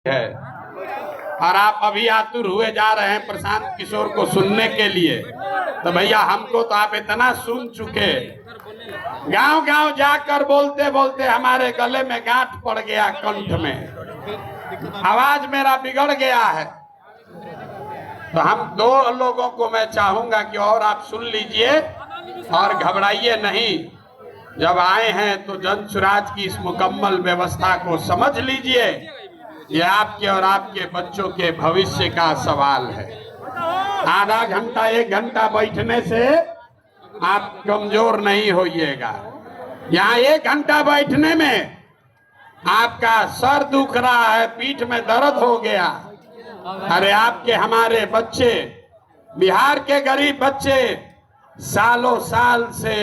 है और आप अभी आतुर हुए जा रहे हैं प्रशांत किशोर को सुनने के लिए। तो भैया हमको तो आप इतना सुन चुके, गांव गांव जाकर बोलते बोलते हमारे गले में गांठ पड़ गया, कंठ में आवाज मेरा बिगड़ गया है। तो हम दो लोगों को मैं चाहूंगा कि और आप सुन लीजिए और घबराइए नहीं। जब आए हैं तो जन सुराज की इस मुकम्मल व्यवस्था को समझ लीजिए। ये आपके और आपके बच्चों के भविष्य का सवाल है। आधा घंटा एक घंटा बैठने से आप कमजोर नहीं होइएगा। यहाँ एक घंटा बैठने में आपका सर दुख रहा है, पीठ में दर्द हो गया। अरे आपके हमारे बच्चे, बिहार के गरीब बच्चे सालों साल से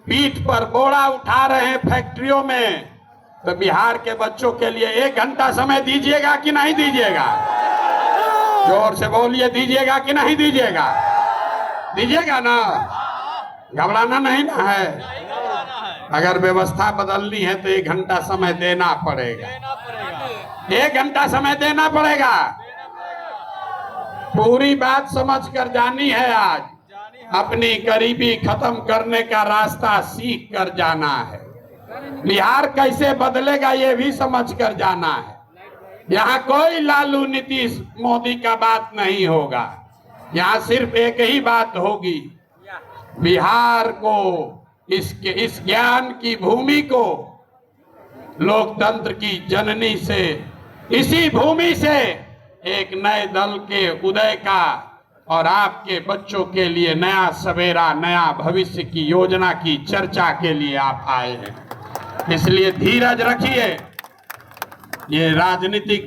पीठ पर बोरा उठा रहे हैं फैक्ट्रियों में। तो बिहार के बच्चों के लिए एक घंटा समय दीजिएगा कि नहीं दीजिएगा? जोर से बोलिए, दीजिएगा कि नहीं दीजिएगा? दीजिएगा ना? घबराना नहीं ना है। अगर व्यवस्था बदलनी है तो एक घंटा समय देना पड़ेगा। एक घंटा समय देना पड़ेगा। पूरी बात समझ कर जानी है। आज अपनी गरीबी खत्म करने का रास्ता सीख कर जाना है। बिहार कैसे बदलेगा ये भी समझ कर जाना है। यहाँ कोई लालू नीतीश मोदी का बात नहीं होगा। यहाँ सिर्फ एक ही बात होगी, बिहार को, इस ज्ञान की भूमि को, लोकतंत्र की जननी से, इसी भूमि से एक नए दल के उदय का और आपके बच्चों के लिए नया सवेरा, नया भविष्य की योजना की चर्चा के लिए आप आए हैं। इसलिए धीरज रखिए। ये राजनीतिक